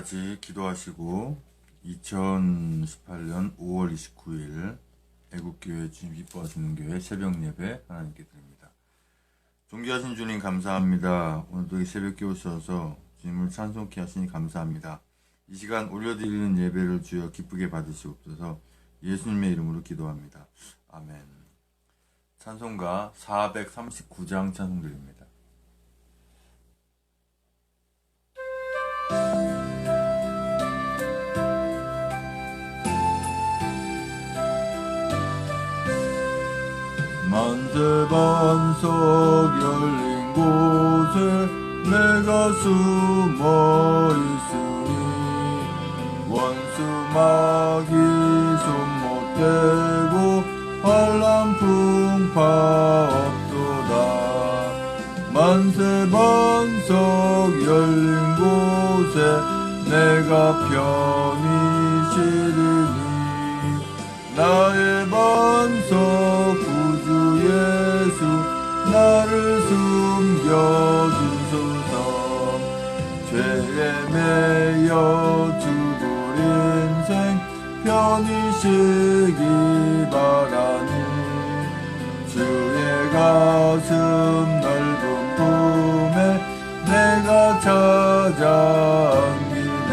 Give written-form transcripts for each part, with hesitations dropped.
같이 기도하시고 2018년 5월 29일 애국교회 주님 기뻐하시는 교회 새벽 예배 하나님께 드립니다. 존귀하신 주님 감사합니다. 오늘도 이 새벽에 오셔서 주님을 찬송케 하시니 감사합니다. 이 시간 올려드리는 예배를 주여 기쁘게 받으시옵소서. 예수님의 이름으로 기도합니다. 아멘. 찬송가 439장 찬송드립니다. 만세 반석 열린 곳에 내가 숨어 있으니 원수 마귀 손 못 대고 환난 풍파 없도다. 만세 반석 열린 곳에 내가 편히 쉬리니 나의 반석 구주 예수 나를 숨겨주소서. 죄에 매여 죽을 인생 편히 쉬기 바라니 주의 가슴 넓은 품에 내가 찾아 안기네.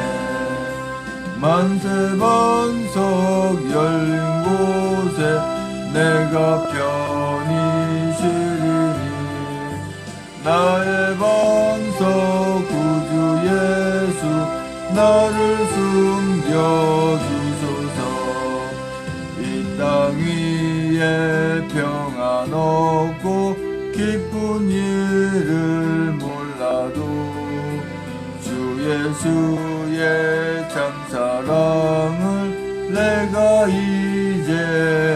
만세 반석 열린 곳에 내가 편히 쉬리니 나의 반석 구주 예수 나를 숨겨주소서. 이 땅 위에 평안 없고 기쁜 일을 몰라도 주 예수의 참 사랑을 내가 이제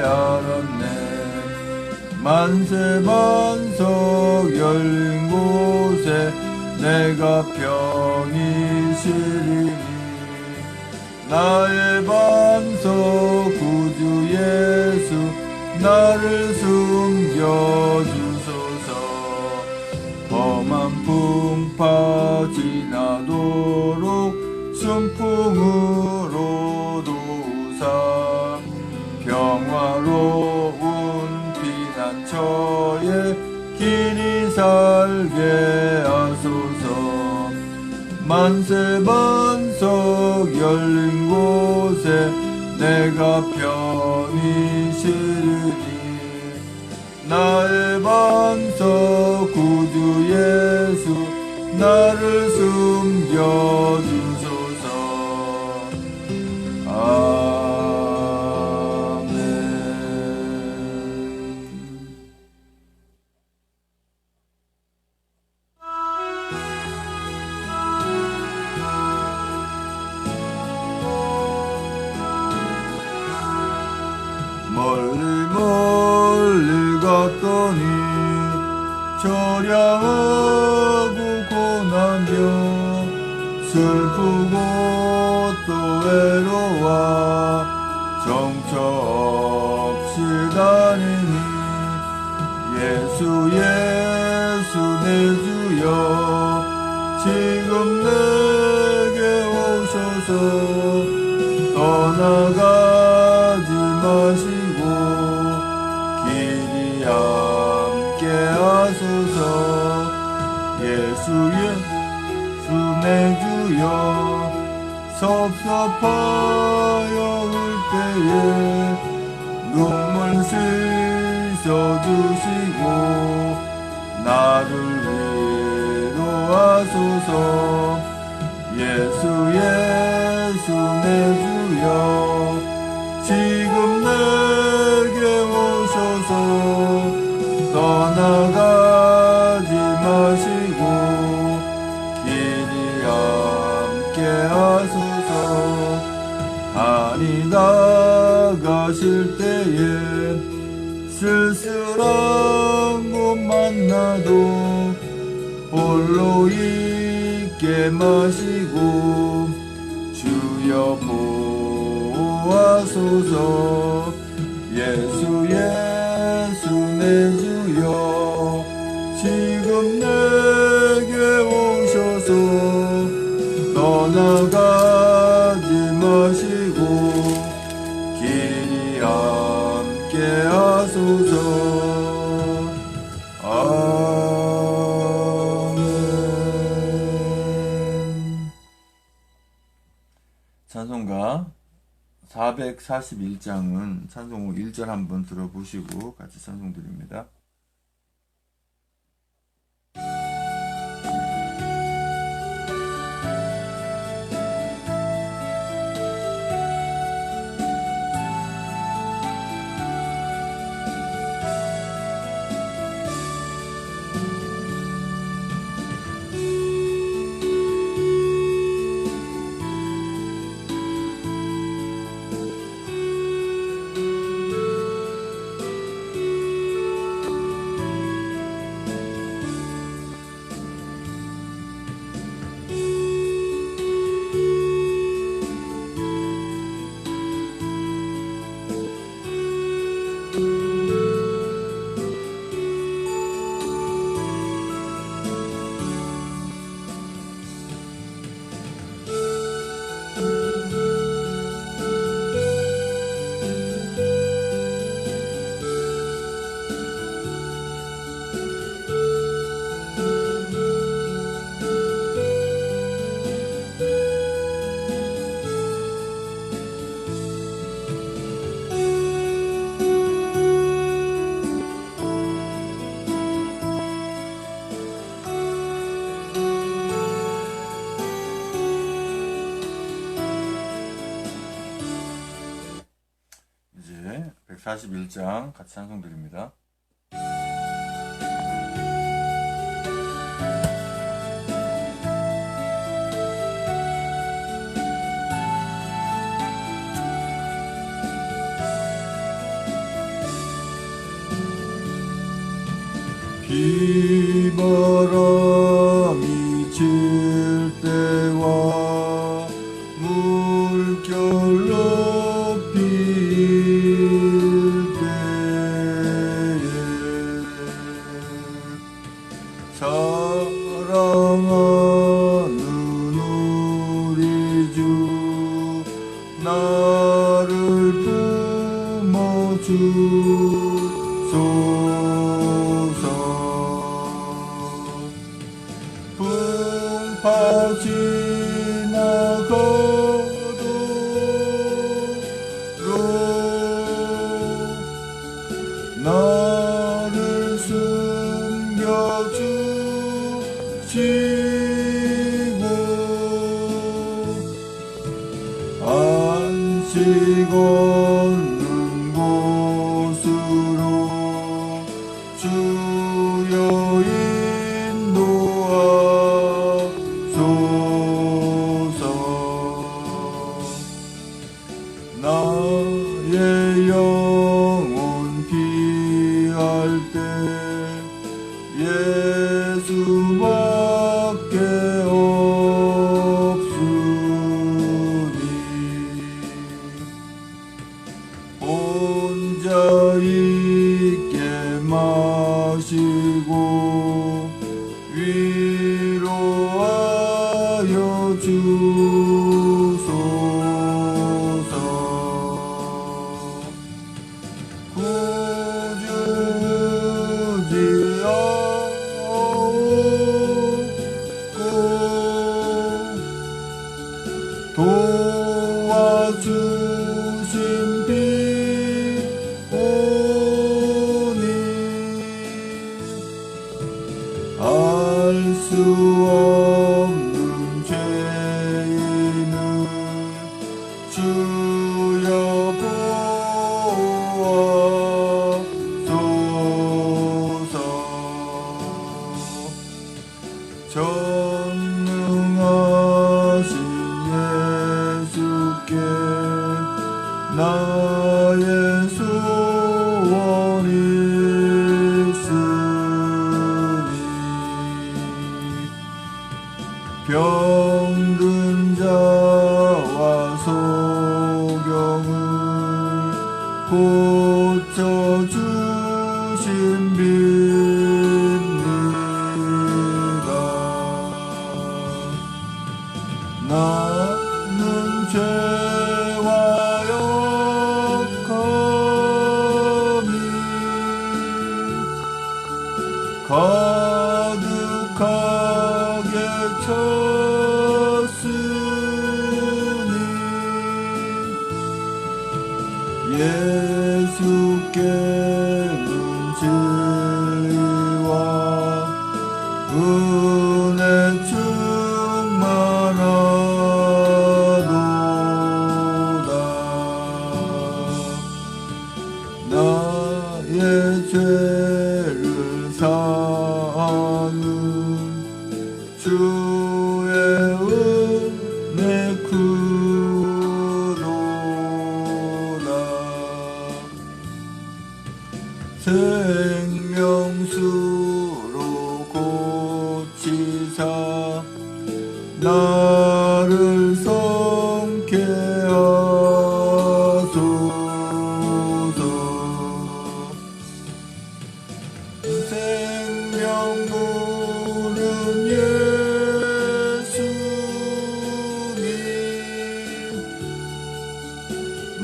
알았네. 만세 반석 열린 곳에 내가 편히 쉬리니 나의 반석 구주 예수 나를 숨겨주소서. 험한 풍파 지나도록 순풍으로 도우사 평화로운 피난처에 길이 살게 하소서. 만세 반석 열린 곳에 내가 편히 쉬리니 나의 반석 구주 예수 나를 숨겨주소서. 아멘. 멀리 멀리 갔더니 처량하고 고난겨 슬프고 또 외로워 정처 없이 다니니 예수 예수 내 주여 지금 내게 오셔서 떠나가지 마시고 길이 함께 하소서. 예수 예수 내 주여 섭섭하여 울 때에 눈물 씻어주시고 나를 위로하소서. 예수 예수 내 주여 지금 내게 오셔서 떠나가지 마시고 길이 함께 하소서. 하니 나가실 때에 쓸쓸한 곳 만나도 홀로 있게 마시고 주여 보호하소서. 예수 예수 내 주여 지금 내게 오셔서 떠나가 141장은 찬송곡 1절 한번 들어보시고 같이 찬송 드립니다. 이제 141장 같이 찬송 드립니다. 비바람이 칠 때와 물결로 필 때에 사랑하는 우리 주 나를 품어주소서. 풍파 지나가도록 나를 숨겨주시고 안식 없는 곳으로 주여 인도하소서. 나의 영혼 피할 때 예수밖에 없으니 혼자 있게 마시고 위로하여 주소서. 구주지 않고 도와주신 비오니 알 수 없는 죄인은 주여 보아소서. 전능하신 예수께 나의 소원이 있으니 병든 자와 소경을 고쳐주신 빈니다. 나는 죄와 역함이 가득하게 찼으니 생명수로 고치사 나를 성케 하소서. 생명물은 예수님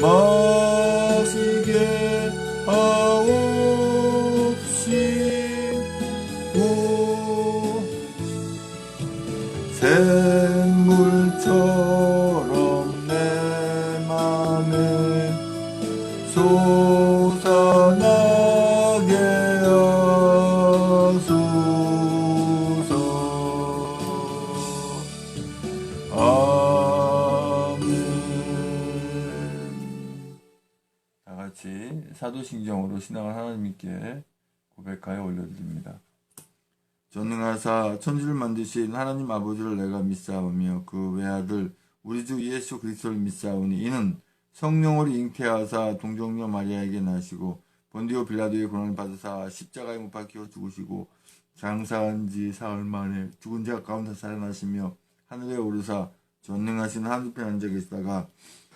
마시게 하옵시고 샘물처럼 내 맘에 솟아나게 하소서. 아멘. 다같이 사도신경으로 신앙을 하나님께 고백하여 올려드립니다. 전능하사 천지를 만드신 하나님 아버지를 내가 믿사오며 그 외아들 우리 주 예수 그리스도를 믿사오니 이는 성령으로 잉태하사 동정녀 마리아에게 나시고 본디오 빌라도의 고난을 받으사 십자가에 못 박혀 죽으시고 장사한 지 사흘 만에 죽은 자 가운데 살아나시며 하늘에 오르사 전능하신 하늘편에 앉아 계시다가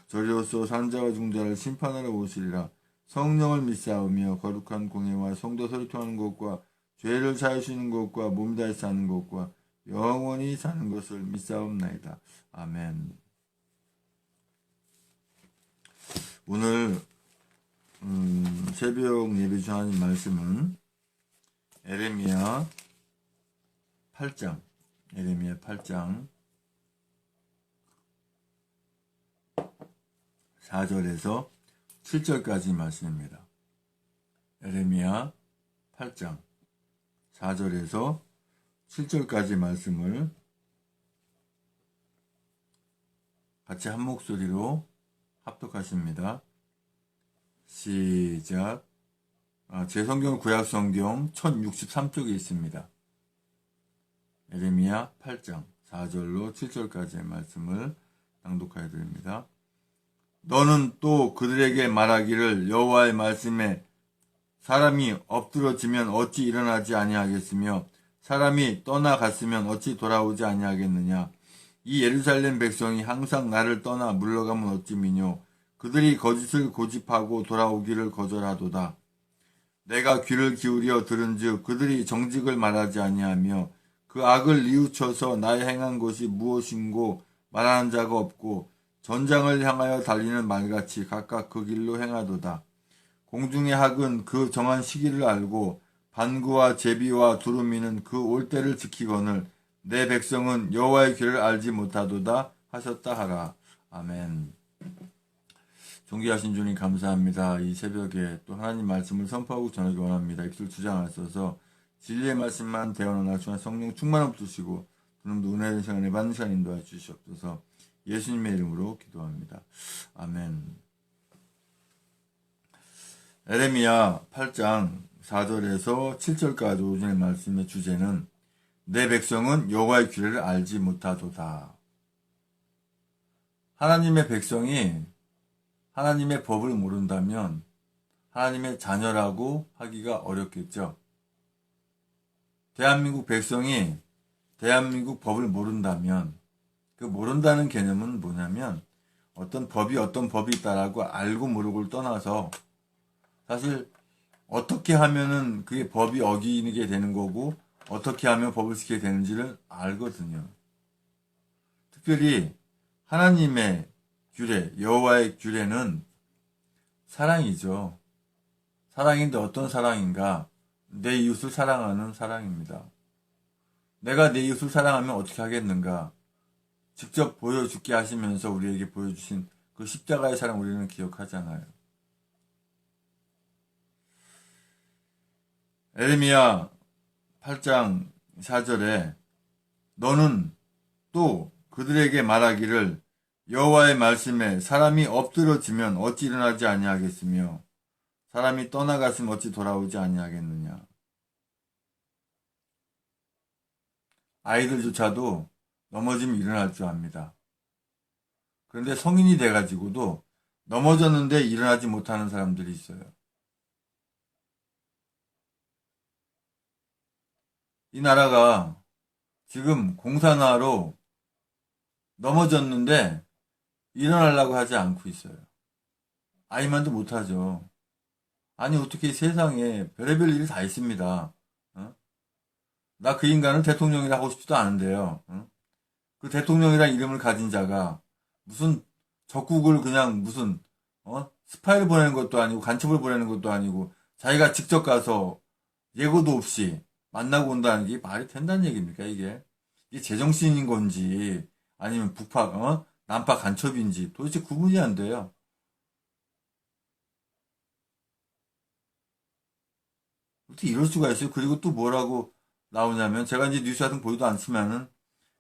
저리로서 산자와 중자를 심판하러 오시리라. 성령을 믿사오며 거룩한 공예와 성도 소리통하는 것과 죄를 사하시는 것과 몸 다해 사는 것과 영원히 사는 것을 믿사옵나이다. 아멘. 오늘 새벽 예배 중 하나님 말씀은 에레미야 8장 4절에서 7절까지 말씀입니다. 에레미야 8장 4절에서 7절까지 말씀을 같이 한 목소리로 합독하십니다. 시작. 제 성경은 구약성경 1063쪽에 있습니다. 에레미야 8장 4절로 7절까지의 말씀을 낭독하여 드립니다. 너는 또 그들에게 말하기를 여호와의 말씀에 사람이 엎드러지면 어찌 일어나지 아니하겠으며 사람이 떠나갔으면 어찌 돌아오지 아니하겠느냐. 이 예루살렘 백성이 항상 나를 떠나 물러가면 어찌 미뇨. 그들이 거짓을 고집하고 돌아오기를 거절하도다. 내가 귀를 기울여 들은즉 그들이 정직을 말하지 아니하며 그 악을 뉘우쳐서 나의 행한 것이 무엇인고 말하는 자가 없고 전장을 향하여 달리는 말같이 각각 그 길로 행하도다. 공중의 학은 그 정한 시기를 알고 반구와 제비와 두루미는 그 올 때를 지키거늘 내 백성은 여호와의 길을 알지 못하도다 하셨다 하라. 아멘. 존귀하신 주님 감사합니다. 이 새벽에 또 하나님 말씀을 선포하고 전하기 원합니다. 입술 주장 안 써서 진리의 말씀만 대언하나 주한 성령 충만함 주시고 그놈도 은혜의 시간에 받는 시간 인도하여 주시옵소서. 예수님의 이름으로 기도합니다. 아멘. 에레미야 8장 4절에서 7절까지 오전의 말씀의 주제는 내 백성은 여호와의 규례를 알지 못하도다. 하나님의 백성이 하나님의 법을 모른다면 하나님의 자녀라고 하기가 어렵겠죠. 대한민국 백성이 대한민국 법을 모른다면 그 모른다는 개념은 뭐냐면 어떤 법이 있다라고 알고 모르고를 떠나서 사실 어떻게 하면은 그게 법이 어기게 되는 거고 어떻게 하면 법을 지키게 되는지를 알거든요. 특별히 하나님의 규례, 여호와의 규례는 사랑이죠. 사랑인데 어떤 사랑인가? 내 이웃을 사랑하는 사랑입니다. 내가 내 이웃을 사랑하면 어떻게 하겠는가? 직접 보여주게 하시면서 우리에게 보여주신 그 십자가의 사랑 우리는 기억하잖아요. 에레미야 8장 4절에 너는 또 그들에게 말하기를 여호와의 말씀에 사람이 엎드러지면 어찌 일어나지 아니하겠으며 사람이 떠나갔으면 어찌 돌아오지 아니하겠느냐. 아이들조차도 넘어지면 일어날 줄 압니다. 그런데 성인이 돼가지고도 넘어졌는데 일어나지 못하는 사람들이 있어요. 이 나라가 지금 공산화로 넘어졌는데 일어나려고 하지 않고 있어요. 아이만도 못하죠. 아니 어떻게 세상에 별의별 일이 다 있습니다. 어? 나 그 인간을 대통령이라 하고 싶지도 않은데요. 어? 그 대통령이란 이름을 가진 자가 무슨 적국을 그냥 무슨 스파이를 보내는 것도 아니고 간첩을 보내는 것도 아니고 자기가 직접 가서 예고도 없이 만나고 온다는 게 말이 된다는 얘기입니까 이게? 이게 제정신인 건지 아니면 북파 남파 간첩인지 도대체 구분이 안 돼요. 어떻게 이럴 수가 있어요? 그리고 또 뭐라고 나오냐면 제가 이제 뉴스 같은 거 보지도 않지만은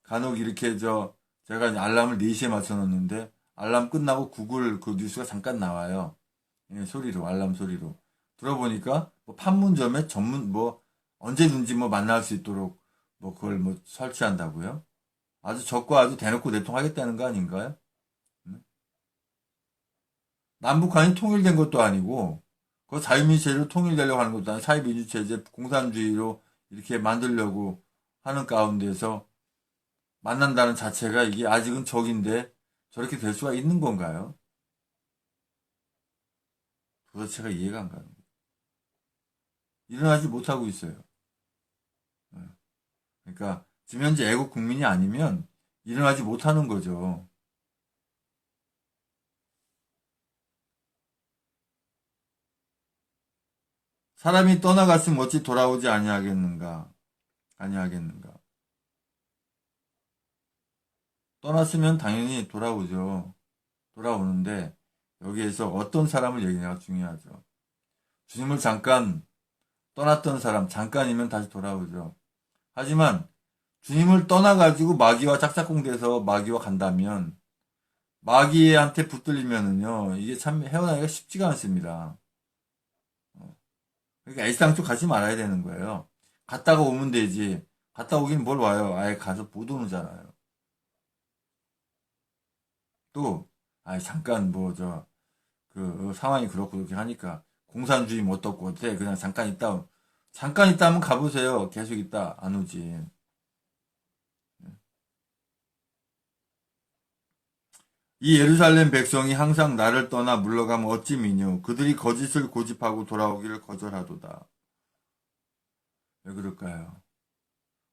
간혹 이렇게 제가 이제 알람을 4시에 맞춰 놓는데 알람 끝나고 구글 그 뉴스가 잠깐 나와요. 예, 소리로 알람 소리로 들어보니까 뭐 판문점에 전문 뭐 언제든지 뭐 만날 수 있도록 뭐 그걸 뭐 설치한다고요? 아주 적과 아주 대놓고 내통하겠다는 거 아닌가요? 응? 남북한이 통일된 것도 아니고 그 자유민주체제로 통일되려고 하는 것도 아니고 사회민주체제 공산주의로 이렇게 만들려고 하는 가운데서 만난다는 자체가 이게 아직은 적인데 저렇게 될 수가 있는 건가요? 도대체가 이해가 안 가는 거예요. 일어나지 못하고 있어요. 예. 그러니까 지금 현재 애국 국민이 아니면 일어나지 못하는 거죠. 사람이 떠나갔으면 어찌 돌아오지 아니하겠는가? 아니하겠는가? 떠났으면 당연히 돌아오죠. 돌아오는데 여기에서 어떤 사람을 얘기하냐가 중요하죠. 주님을 잠깐 떠났던 사람 잠깐이면 다시 돌아오죠. 하지만 주님을 떠나가지고 마귀와 짝짝꿍돼서 마귀와 간다면 마귀한테 붙들리면은요 이게 참 헤어나기가 쉽지가 않습니다. 그러니까 애시당초 가지 말아야 되는 거예요. 갔다가 오면 되지. 갔다 오긴 뭘 와요. 아예 가서 못 오잖아요. 또, 잠깐 그 상황이 그렇고 그렇게 하니까 공산주의 뭐 어떻고 어때 그냥 잠깐 있다 하면 가보세요. 계속 있다 안 오지. 이 예루살렘 백성이 항상 나를 떠나 물러가면 어찌 미뇨. 그들이 거짓을 고집하고 돌아오기를 거절하도다. 왜 그럴까요?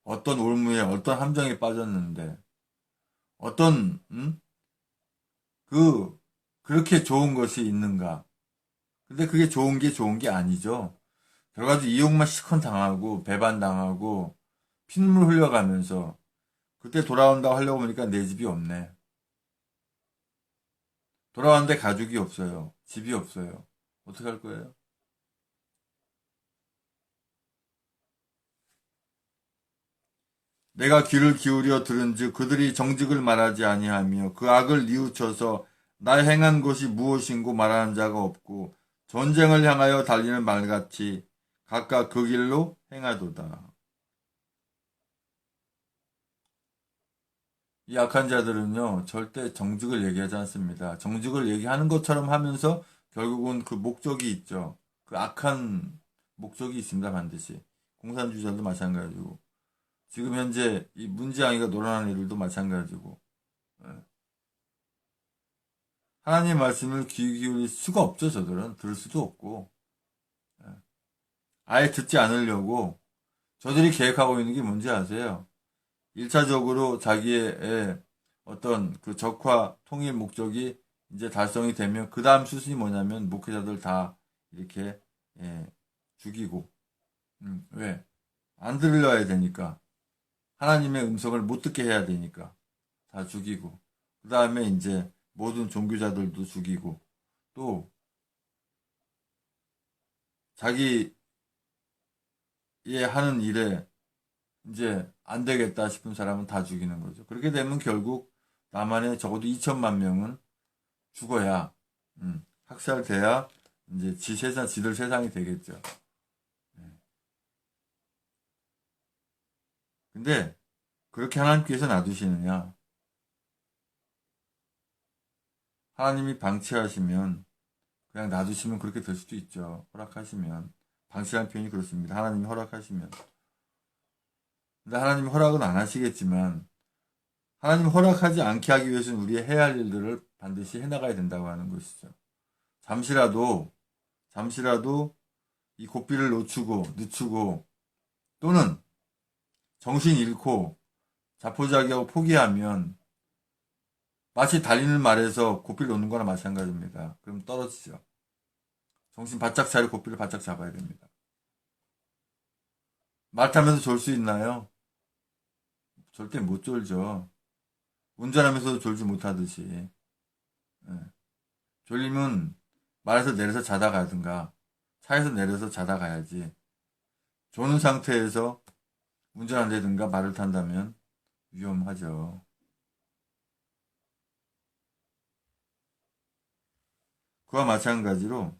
어떤 올무에 어떤 함정에 빠졌는데 어떤 그 그렇게 좋은 것이 있는가? 근데 그게 좋은 게 아니죠. 결과적으로 이용만 시컨 당하고 배반당하고 피눈물 흘려가면서 그때 돌아온다고 하려고 보니까 내 집이 없네. 돌아왔는데 가족이 없어요. 집이 없어요. 어떻게 할 거예요? 내가 귀를 기울여 들은즉 그들이 정직을 말하지 아니하며 그 악을 뉘우쳐서 나 행한 것이 무엇인고 말하는 자가 없고 전쟁을 향하여 달리는 말같이 각각 그 길로 행하도다. 이 악한 자들은요, 절대 정직을 얘기하지 않습니다. 정직을 얘기하는 것처럼 하면서 결국은 그 목적이 있죠. 그 악한 목적이 있습니다, 반드시. 공산주의자도 마찬가지고. 지금 현재 이 문재앙이가 논란하는 일들도 마찬가지고. 예. 하나님 말씀을 귀 기울일 수가 없죠, 저들은. 들을 수도 없고. 예. 아예 듣지 않으려고 저들이 계획하고 있는 게 뭔지 아세요? 1차적으로 자기의 어떤 그 적화 통일 목적이 이제 달성이 되면 그 다음 수순이 뭐냐면 목회자들 다 이렇게 예, 죽이고 왜? 안 들려야 되니까 하나님의 음성을 못 듣게 해야 되니까 다 죽이고 그 다음에 이제 모든 종교자들도 죽이고 또 자기의 하는 일에 이제 안 되겠다 싶은 사람은 다 죽이는 거죠. 그렇게 되면 결국 남한에 적어도 2천만 명은 죽어야, 학살돼야 이제 지들 세상이 되겠죠. 근데 그렇게 하나님께서 놔두시느냐? 하나님이 방치하시면 그냥 놔두시면 그렇게 될 수도 있죠. 허락하시면 방치한 표현이 그렇습니다. 하나님이 허락하시면 근데 하나님이 허락은 안 하시겠지만 하나님 허락하지 않게 하기 위해서는 우리의 해야 할 일들을 반드시 해나가야 된다고 하는 것이죠. 잠시라도 이 고삐를 늦추고 또는 정신 잃고 자포자기하고 포기하면 마치 달리는 말에서 고삐를 놓는 거나 마찬가지입니다. 그럼 떨어지죠. 정신 바짝 차리고 고삐를 바짝 잡아야 됩니다. 말 타면서 졸 수 있나요? 절대 못 졸죠. 운전하면서도 졸지 못하듯이. 예. 졸리면 말에서 내려서 자다 가든가 차에서 내려서 자다 가야지. 조는 상태에서 운전한다든가 말을 탄다면 위험하죠. 그와 마찬가지로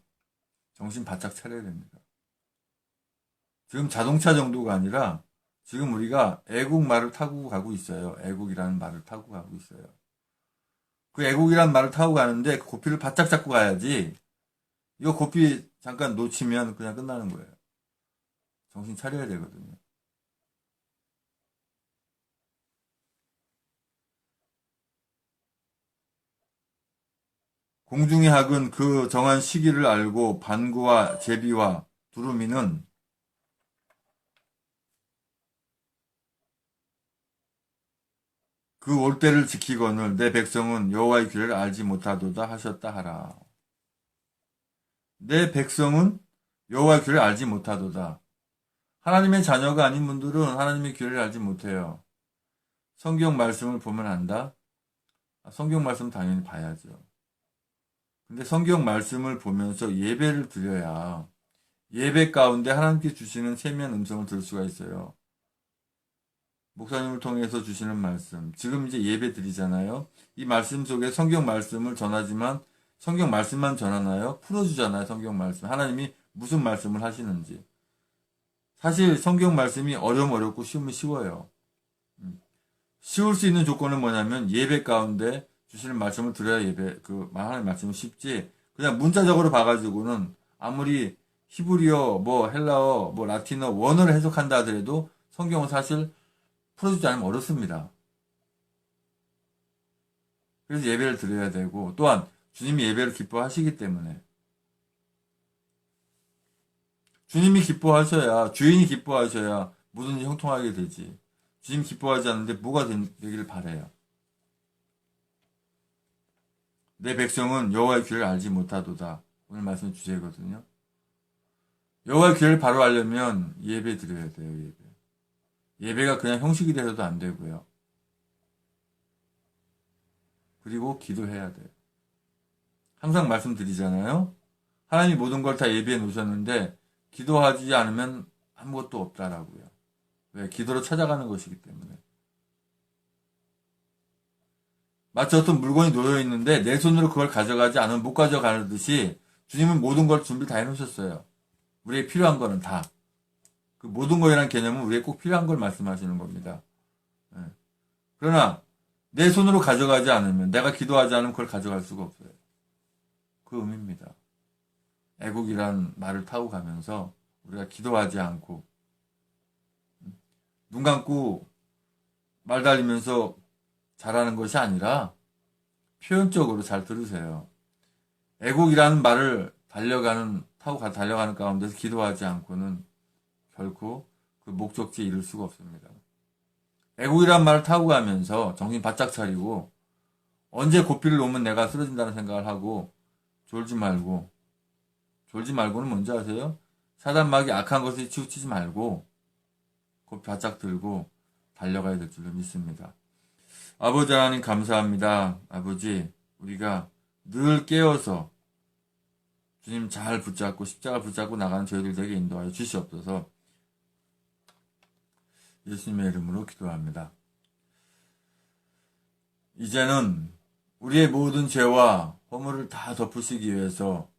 정신 바짝 차려야 됩니다. 지금 자동차 정도가 아니라 지금 우리가 애국 말을 타고 가고 있어요. 애국이라는 말을 타고 가고 있어요. 그 애국이라는 말을 타고 가는데 그 고삐를 바짝 잡고 가야지. 이거 고삐 잠깐 놓치면 그냥 끝나는 거예요. 정신 차려야 되거든요. 공중의 학은 그 정한 시기를 알고 반구와 제비와 두루미는 그 올 때를 지키거늘 내 백성은 여호와의 규례를 알지 못하도다 하셨다 하라. 내 백성은 여호와의 규례를 알지 못하도다. 하나님의 자녀가 아닌 분들은 하나님의 규례를 알지 못해요. 성경 말씀을 보면 안다? 성경 말씀 당연히 봐야죠. 근데 성경 말씀을 보면서 예배를 드려야 예배 가운데 하나님께 주시는 세미한 음성을 들을 수가 있어요. 목사님을 통해서 주시는 말씀. 지금 이제 예배 드리잖아요. 이 말씀 속에 성경 말씀을 전하지만 성경 말씀만 전하나요? 풀어주잖아요. 성경 말씀. 하나님이 무슨 말씀을 하시는지. 사실 성경 말씀이 어렵고 쉬우면 쉬워요. 쉬울 수 있는 조건은 뭐냐면 예배 가운데 주시는 말씀을 들어야 하나님 말씀은 쉽지. 그냥 문자적으로 봐가지고는 아무리 히브리어, 헬라어, 라틴어, 원어를 해석한다 하더라도 성경은 사실 풀어주지 않으면 어렵습니다. 그래서 예배를 드려야 되고 또한 주님이 예배를 기뻐하시기 때문에 주님이 기뻐하셔야 주인이 기뻐하셔야 뭐든지 형통하게 되지. 주님 기뻐하지 않는데 뭐가 되기를 바래요. 내 백성은 여호와의 규례를 알지 못하도다. 오늘 말씀 주제거든요. 여호와의 규례를 바로 알려면 예배 드려야 돼요. 예배가 그냥 형식이 돼서도 안 되고요. 그리고 기도해야 돼요. 항상 말씀드리잖아요. 하나님이 모든 걸 다 예배해 놓으셨는데 기도하지 않으면 아무것도 없다라고요. 왜? 기도로 찾아가는 것이기 때문에. 마치 어떤 물건이 놓여 있는데 내 손으로 그걸 가져가지 않으면 못 가져가듯이 주님은 모든 걸 준비 다 해놓으셨어요. 우리에게 필요한 거는 다. 그 모든 거라는 개념은 우리에게 꼭 필요한 걸 말씀하시는 겁니다. 네. 그러나 내 손으로 가져가지 않으면 내가 기도하지 않으면 그걸 가져갈 수가 없어요. 그 의미입니다. 애국이란 말을 타고 가면서 우리가 기도하지 않고 눈 감고 말 달리면서 잘하는 것이 아니라 표현적으로 잘 들으세요. 애국이라는 말을 타고 달려가는 가운데서 기도하지 않고는 결코 그 목적지에 이를 수가 없습니다. 애국이라는 말을 타고 가면서 정신 바짝 차리고 언제 고삐를 놓으면 내가 쓰러진다는 생각을 하고 졸지 말고는 뭔지 아세요? 사단마귀 악한 것에 치우치지 말고 고삐 바짝 들고 달려가야 될 줄로 믿습니다. 아버지 하나님 감사합니다. 아버지 우리가 늘 깨어서 주님 잘 붙잡고 십자가 붙잡고 나가는 저희들에게 인도하여 주시옵소서. 예수님의 이름으로 기도합니다. 이제는 우리의 모든 죄와 허물을 다 덮으시기 위해서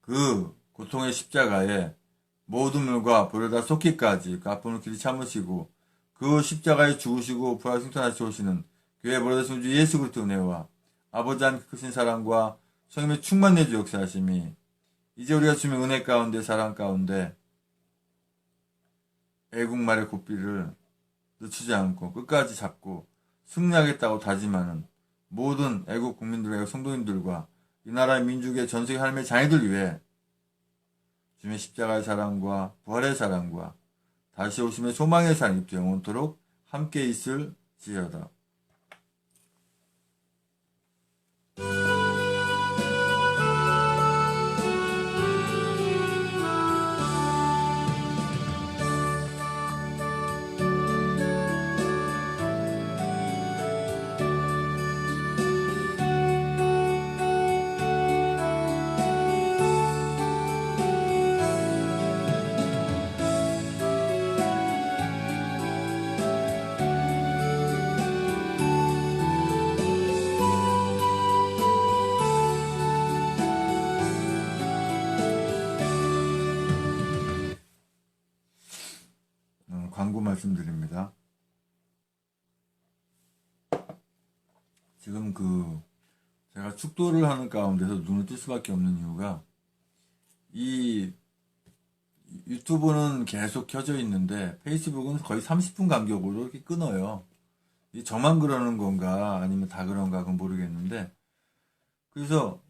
그 고통의 십자가에 모든 물과 보려다 쏟기까지 그 아픔을 길이 참으시고 그 십자가에 죽으시고 부활 승천하시 오시는 교회 보려다 주 예수 그리스도 은혜와 아버지 하나님 크신 사랑과 성령의 충만 내주 역사하심이 이제 우리가 주님의 은혜 가운데 사랑 가운데 애국말의 고삐를 늦추지 않고 끝까지 잡고 승리하겠다고 다짐하는 모든 애국 국민들과 애국 성도님들과 이 나라 민족의 전세계 하나님의 자녀들 위해 주님의 십자가의 사랑과 부활의 사랑과 다시 오심의 소망의 사랑이 영원토록 함께 있을지어다. 광고 말씀드립니다. 지금 제가 축도를 하는 가운데서 눈을 뜰 수밖에 없는 이유가 이 유튜브는 계속 켜져 있는데 페이스북은 거의 30분 간격으로 이렇게 끊어요. 이 저만 그러는 건가 아니면 다 그런가 그건 모르겠는데 그래서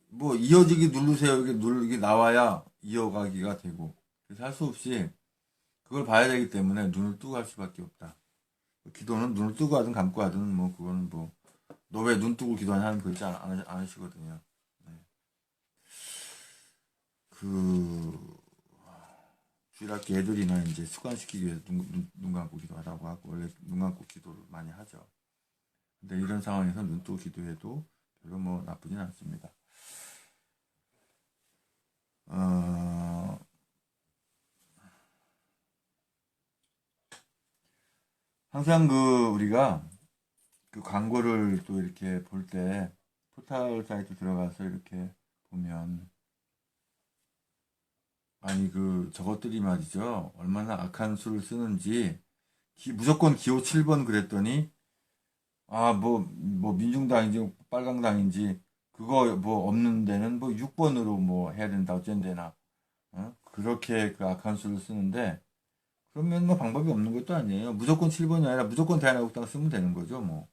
뭐 이어지기 누르세요 이게 나와야 이어가기가 되고 그래서 할 수 없이 그걸 봐야 되기 때문에 눈을 뜨고 할 수밖에 없다. 기도는 눈을 뜨고 하든 감고 하든 뭐 그거는 뭐 너 왜 눈 뜨고 기도하냐 하는 거 있지 않으시거든요. 네. 주일학교 애들이나 이제 습관시키기 위해서 눈 감고 기도하라고 하고 원래 눈 감고 기도를 많이 하죠. 근데 이런 상황에서 눈 뜨고 기도해도 별로 뭐 나쁘진 않습니다. 항상 우리가 광고를 또 이렇게 볼 때 포털 사이트 들어가서 이렇게 보면 아니 저것들이 말이죠 얼마나 악한 수를 쓰는지 무조건 기호 7번 그랬더니 뭐 민중당인지 빨강당인지 그거 뭐 없는 데는 뭐 6번으로 뭐 해야 된다 어쩐데나 그렇게 악한 수를 쓰는데 그러면 뭐 방법이 없는 것도 아니에요. 무조건 7번이 아니라 무조건 대한애국당 쓰면 되는 거죠 뭐.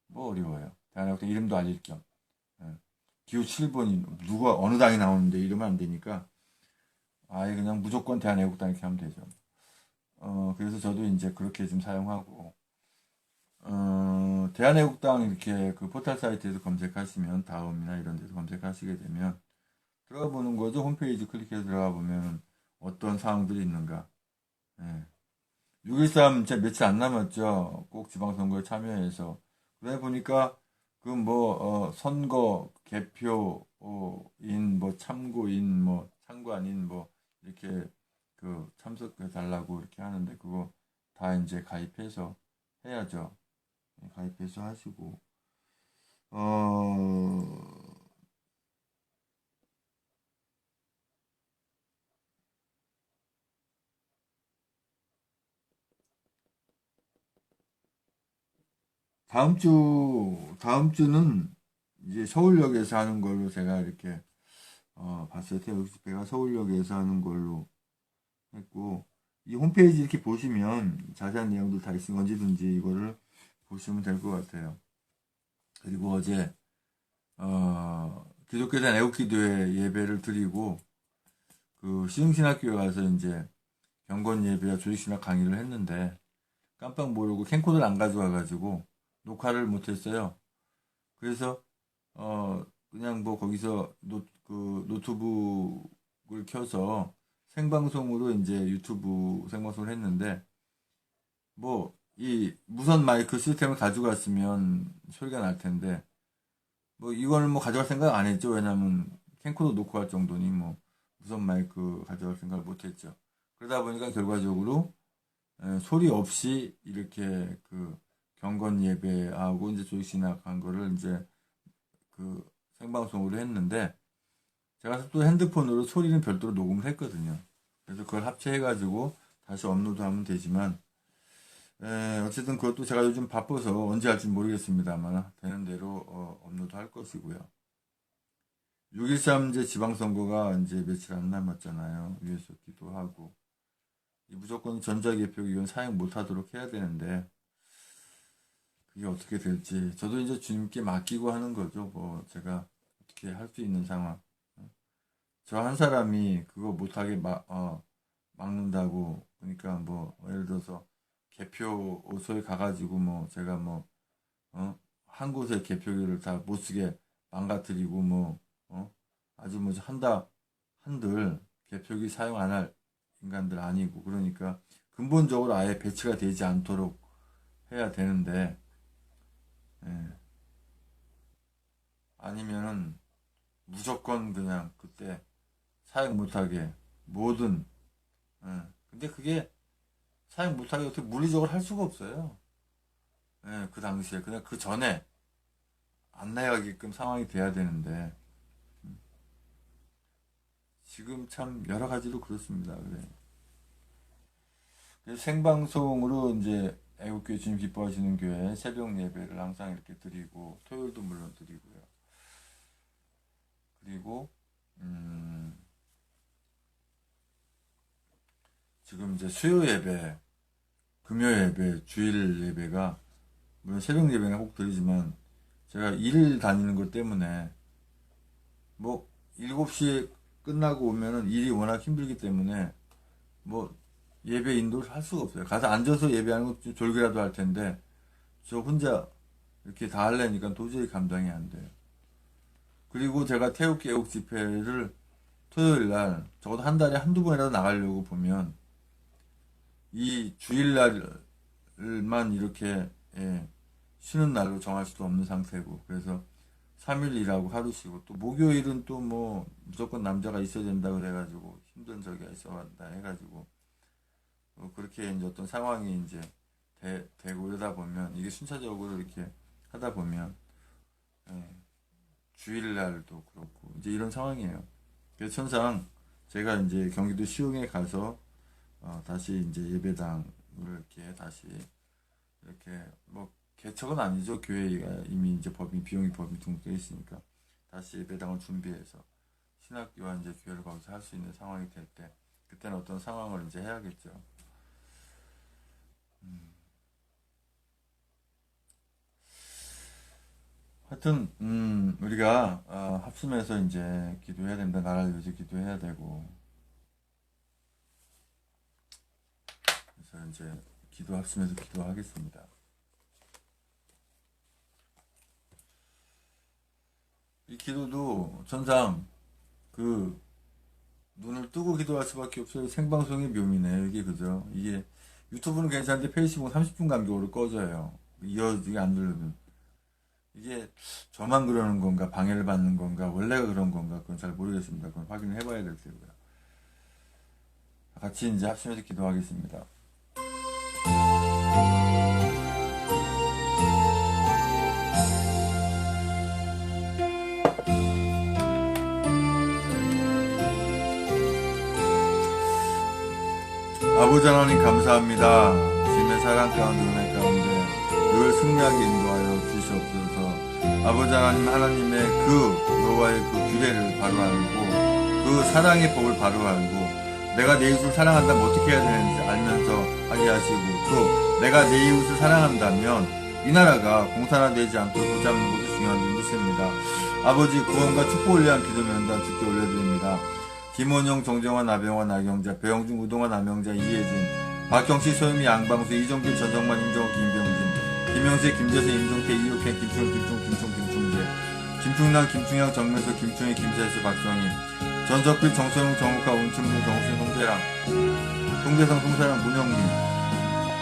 뭐 어려워요. 대한애국당 이름도 알릴 겸. 기호 7번이 누가 어느 당이 나오는데 이러면 안 되니까 아예 그냥 무조건 대한애국당 이렇게 하면 되죠. 그래서 저도 이제 그렇게 좀 사용하고 대한애국당 이렇게 포털 사이트에서 검색하시면 다음이나 이런 데서 검색하시게 되면 들어가 보는 거죠. 홈페이지 클릭해서 들어가 보면 어떤 사항들이 있는가. 6.13 이제 며칠 안 남았죠. 꼭 지방선거에 참여해서. 그래 보니까 선거 개표인 뭐 참고인 뭐 참관인 뭐 이렇게 참석해 달라고 이렇게 하는데 그거 다 이제 가입해서 해야죠. 가입해서 하시고 다음 주는 이제 서울역에서 하는 걸로 제가 이렇게 봤어요. 태국 집회가 서울역에서 하는 걸로 했고 이 홈페이지 이렇게 보시면 자세한 내용들 다 있으면 언제든지 이거를 보시면 될 것 같아요. 그리고 어제 기독교단 애국기도회 예배를 드리고 시흥신학교에 가서 이제 경건 예배와 조직신학 강의를 했는데 깜빡 모르고 캠코더를 안 가져와가지고 녹화를 못했어요. 그래서 그냥 뭐 거기서 노트북을 켜서 생방송으로 이제 유튜브 생방송을 했는데 뭐 이 무선 마이크 시스템을 가져갔으면 소리가 날 텐데 뭐 이거는 뭐 가져갈 생각 안 했죠. 왜냐면 캠코더 놓고 할 정도니 뭐 무선 마이크 가져갈 생각을 못 했죠. 그러다 보니까 결과적으로 소리 없이 이렇게 경건 예배하고 이제 조직신학 한 거를 이제 생방송으로 했는데 제가 또 핸드폰으로 소리는 별도로 녹음을 했거든요. 그래서 그걸 합체해가지고 다시 업로드하면 되지만 어쨌든 그것도 제가 요즘 바빠서 언제 할지 모르겠습니다만 되는 대로 업로드 할 것이고요. 6.13 이제 지방선거가 이제 며칠 안 남았잖아요. 위에서 기도하고 이 무조건 전자개표 이건 사용 못하도록 해야 되는데 그게 어떻게 될지 저도 이제 주님께 맡기고 하는 거죠. 뭐 제가 어떻게 할 수 있는 상황. 저 한 사람이 그거 못하게 막는다고 그러니까 뭐 예를 들어서 개표소에 가가지고 뭐 제가 뭐 한 곳에 개표기를 다 못쓰게 망가뜨리고 뭐 아주 뭐 한들 개표기 사용 안 할 인간들 아니고 그러니까 근본적으로 아예 배치가 되지 않도록 해야 되는데 예. 아니면은 무조건 그냥 그때 사용 못하게 모든 근데 그게 사용 못하게 어떻게 물리적으로 할 수가 없어요. 예, 그 당시에 그냥 그 전에 안내하게끔 상황이 돼야 되는데 지금 참 여러 가지로 그렇습니다. 그래. 그래서 생방송으로 이제 애국교회 주님 기뻐하시는 교회 새벽 예배를 항상 이렇게 드리고 토요일도 물론 드리고요. 그리고 지금 이제 수요 예배, 금요 예배, 주일 예배가 물론 새벽 예배는 꼭 드리지만 제가 일 다니는 것 때문에 뭐 7시에 끝나고 오면은 일이 워낙 힘들기 때문에 뭐 예배 인도를 할 수가 없어요. 가서 앉아서 예배하는 것도 졸기라도 할 텐데 저 혼자 이렇게 다 하려니까 도저히 감당이 안 돼요. 그리고 제가 태극기 애국 집회를 토요일 날 적어도 한 달에 한두 번이라도 나가려고 보면 이 주일날만 이렇게 쉬는 날로 정할 수도 없는 상태고 그래서 3일 일하고 하루 쉬고 또 목요일은 또 뭐 무조건 남자가 있어야 된다 그래가지고 힘든 적이 있어간다 해가지고 그렇게 이제 어떤 상황이 이제 되고 이러다 보면 이게 순차적으로 이렇게 하다 보면 주일날도 그렇고 이제 이런 상황이에요. 그래서 천상 제가 이제 경기도 시흥에 가서 다시 이제 예배당을 이렇게 다시 이렇게 뭐 개척은 아니죠. 교회가 이미 이제 비용이 등록되어 있으니까 다시 예배당을 준비해서 신학교와 이제 교회를 거기서 할 수 있는 상황이 될 때 그때는 어떤 상황을 이제 해야겠죠. 하여튼 우리가 합심해서 이제 기도해야 된다. 나라를 위해서 기도해야 되고 그래서 이제 합심해서 기도하겠습니다. 이 기도도 천상 그 눈을 뜨고 기도할 수밖에 없어요. 생방송의 묘미네 이게 그죠? 이게 유튜브는 괜찮은데 페이스북은 30분 간격으로 꺼져요. 이어지게 안 들리는 이게 저만 그러는 건가 방해를 받는 건가 원래가 그런 건가 그건 잘 모르겠습니다. 그건 확인을 해봐야 될 테고요. 같이 이제 합심해서 기도하겠습니다. 아버지 하나님 감사합니다. 주님의 사랑 가운데 은혜 가운데 늘 승리하게 인도하여 주시옵소서. 아버지 하나님의 그 여호와의 그 규례를 바로 알고 그 사랑의 법을 바로 알고 내가 내 이웃을 사랑한다면 어떻게 해야 되는지 알면서 하게 하시고 또 내가 내 이웃을 사랑한다면 이 나라가 공산화되지 않도록 붙잡는 것도 중요한 일이십니다. 아버지 구원과 축복을 위한 기도 면담 주께 올려드립니다. 김원영, 정정환, 나병환, 나경자, 배영중, 우동환, 남영자, 이혜진, 박경씨, 소유미, 양방수, 이정길, 전정만, 임정호, 김병진, 김영세, 김재세, 임종태, 이옥현, 김충재, 김충남, 김충영, 정면서, 김충희, 김세수, 박성희, 전석필, 정소영, 정욱하, 온충무, 정수인, 홍대성, 송사랑, 문영민,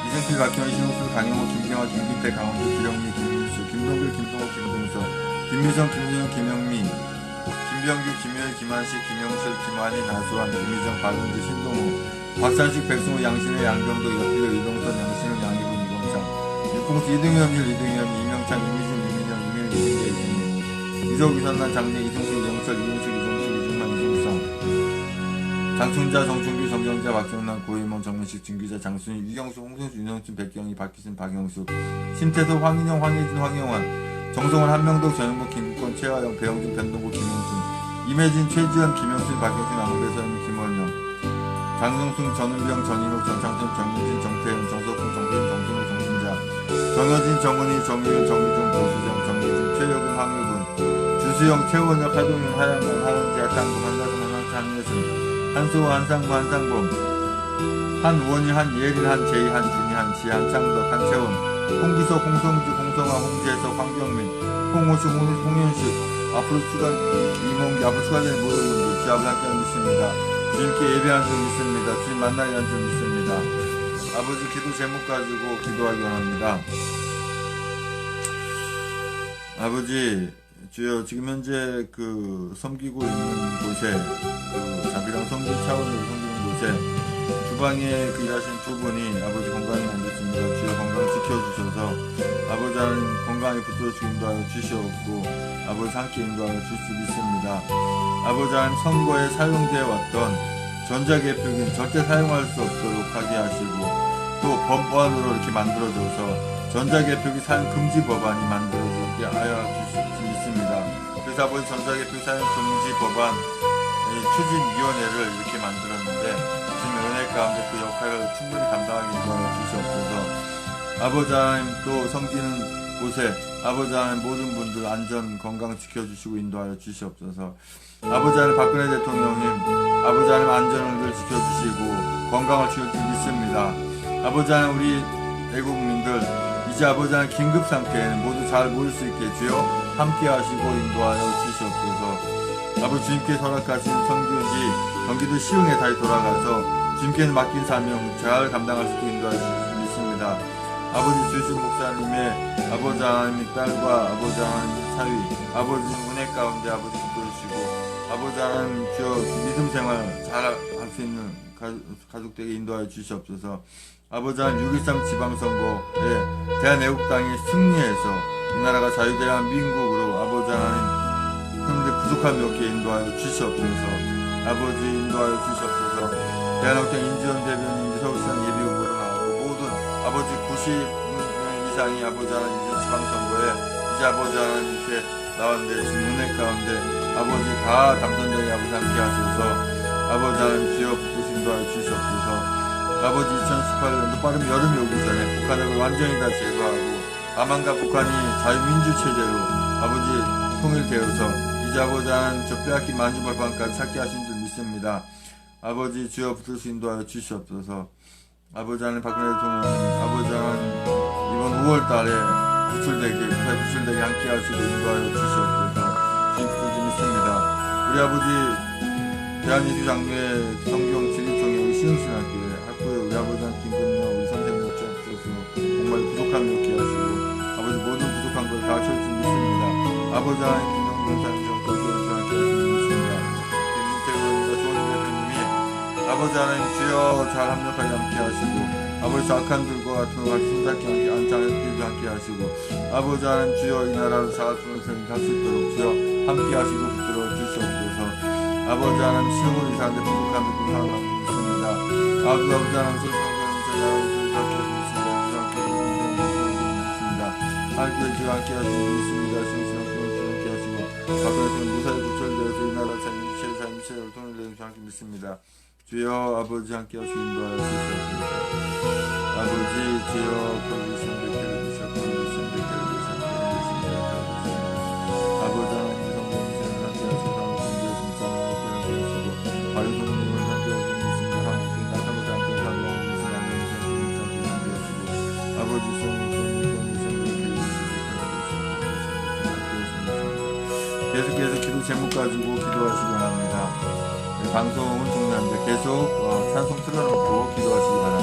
이승필, 박형희, 신홍수, 강영호, 김경화, 김기태, 강원주, 기령미, 김민수, 김동길, 김동호, 김동서, 김미정, 김윤영, 김영민, 김병규, 김효일, 김한식, 김영철, 김한희, 나수환, 김희정, 박은주, 신동호, 박찬식, 백승호, 양신혜, 양병도, 여필, 이동선, 양신우, 양희분, 이광상, 육공수, 이등현, 이명창, 이미준, 이민영, 이민우, 이승재, 이승민, 이적, 이선난, 장래, 이승식, 영철, 이문식, 이정식, 이중만, 이중성, 장춘자, 정춘규, 정경자, 박정남, 고희몽, 정문식, 진규자, 장순희, 유경수, 홍성수, 윤영춘, 백경희, 박희진, 박영숙, 심태섭, 황인영, 황혜진, 황영환, 정성원, 한명덕, 전영복, 김국권, 최하영, 배영준, 변동국, 김영순, 임혜진, 최지현, 김영순, 박경신, 남배선, 김원영, 장성승, 전은병, 전인욱, 전창순, 정민진, 정태현, 정석훈, 정빈, 정순우, 정순자, 정여진, 정은희, 정유일, 정유중, 조수정, 정기준, 최혁은, 황유근, 주수영, 최원혁, 하동윤, 하양관, 하은지, 하창금, 한다순, 한왕차, 한예순, 한수호, 한상무, 한상범, 한우원희, 한예린, 한재희, 한준희, 한지, 한창덕, 한채원, 홍기석, 홍성주, 홍성화, 홍재석, 황경민, 홍호수, 홍현식, 앞으로 이몽기, 앞으로 추가되는 모든 분들 주합을 함께 믿습니다. 주님께 예배한 줄 믿습니다. 주님 만나게 한 줄 믿습니다. 아버지 기도 제목 가지고 기도하기 원합니다. 아버지 주여, 지금 현재 섬기고 있는 곳에, 자비랑 섬기 차원으로 섬기는 곳에 주방에 일하신 두 분이 아버지 건강이 안 좋습니다. 주여 건강 지켜주셔서 아버지 하나님 건강에 붙들어주고 인도하여 주시옵고 아버지 함께 인도하여 줄 수 믿습니다. 아버지 하나님 선거에 사용되어 왔던 전자개표기는 절대 사용할 수 없도록 하게 하시고 또 법안으로 이렇게 만들어져서 전자개표기 사용 금지 법안이 만들어지게 하여 주실 수 믿습니다. 그래서 아버지 전자개표기 사용 금지 법안 추진위원회를 이렇게 만들었는데 주님의 은혜 가운데 그 역할을 충분히 감당하게 인도하여 주시옵소서. 아버지 하나님 또 섬기는 곳에 아버지 하나님 모든 분들 안전 건강 지켜주시고 인도하여 주시옵소서. 아버지 하나님 박근혜 대통령님 아버지 하나님 안전을 늘 지켜주시고 건강을 지킬 줄 믿습니다. 아버지 하나님 우리 애국민들 이제 아버지 하나님 긴급 상태에는 모두 잘 모일 수 있게 주여 함께 하시고 인도하여 주시옵소서. 아버지 주님께서 허락하신 선교지 경기도 시흥에 다시 돌아가서 주님께서 맡긴 사명 잘 감당할 수 있게 인도하여 주실 수 믿습니다. 아버지 주신 목사님의 아버지 하나님의 딸과 아버지 하나님의 사위 아버지 은혜 가운데 아버지 붙들으시고 아버지 하나님 주여 믿음 생활 잘 할 수 있는 가족되게 인도하여 주시옵소서. 아버지 하나님 6.13 지방선거에 대한애국당이 승리해서 이 나라가 자유대한 민국으로 아버지 하나님 그런데 부족한 몇 개 인도하여 주시옵소서. 아버지 인도하여 주시옵소서. 대한민국 인지원 대변인 서울시장 예비후보로 나오고 모든 아버지 90명 이상이 아버지 하나님 이제 지방선거에 이제 아버지 하나님 이렇게 나왔는데 지금 은혜 가운데 아버지 다 당선자의 아버지 함께 하셔서 아버지 하나님 주여 붙들으시 인도하여 주시옵소서. 아버지 2018년도 빠르면 여름이 오기 전에 북한을 완전히 다 제거하고 남한과 북한이 자유민주 체제로 아버지 통일되어서 이제 아버지 하나님 저 빼앗긴 만주벌판까지 찾게 하신 줄 믿습니다. 아버지 주여 붙들수 인도하여 주시옵소서. 아버지 하나님 박근혜 대통령 아버지 하나님 이번 5월달에 구출되게 함께 하시고 인도하여 주시옵소서. 주님 붙들수 믿습니다. 우리 아버지 대한예수 장로회 성경 진리통의 우리 시흥신학교에 학부에 우리 아버지 하나님 김금녀 우리 선생님 주옵소서. 정말 부족함이 없게 하시고 아버지 모든 부족한 걸 다 채울 줄 믿습니다. 아버지 하나님 김영동 목사님 아버지 하나님 주여 잘 합력하게 함께 하시고 아버지 악한들과 같은 신사께 안장을 함께 하시고 아버지 하나님 주여 이 나라를 사각주는 생이 할 수 있도록 주여 함께 하시고 붙들어 주시옵소서. 아버지 하나님 시험을 이사하는데 부족함이 하나님 믿습니다. 아버지 하나님 소중한 하나님께 주여 함께 하시고 믿습니다. 신신한 주여 함께 하시고 아버지 무사히 구출되어서 이 나라 삶의 삶의 세월을 통일되는 주 함께 믿습니다. 주여 아버지 함께 하시고 인도하여 주시옵소서. 아버지 주여 거룩하신 백개를 주시옵소서. 거룩하신 백개를 주시옵소서. 아버지 하나님 성령님을 함께 하시고 성령님을 함께 하시고 바른 성령님을 함께 하시고 믿습니다. 한국인 나타나지 않게 사랑하고 믿습니다. 성령님을 함께 하시고 아버지 계속해서 기도 제목 가지고 기도하시기 바랍니다. 방송은 종료합니다. 계속 찬송 틀어놓고 기도하시기 바랍니다.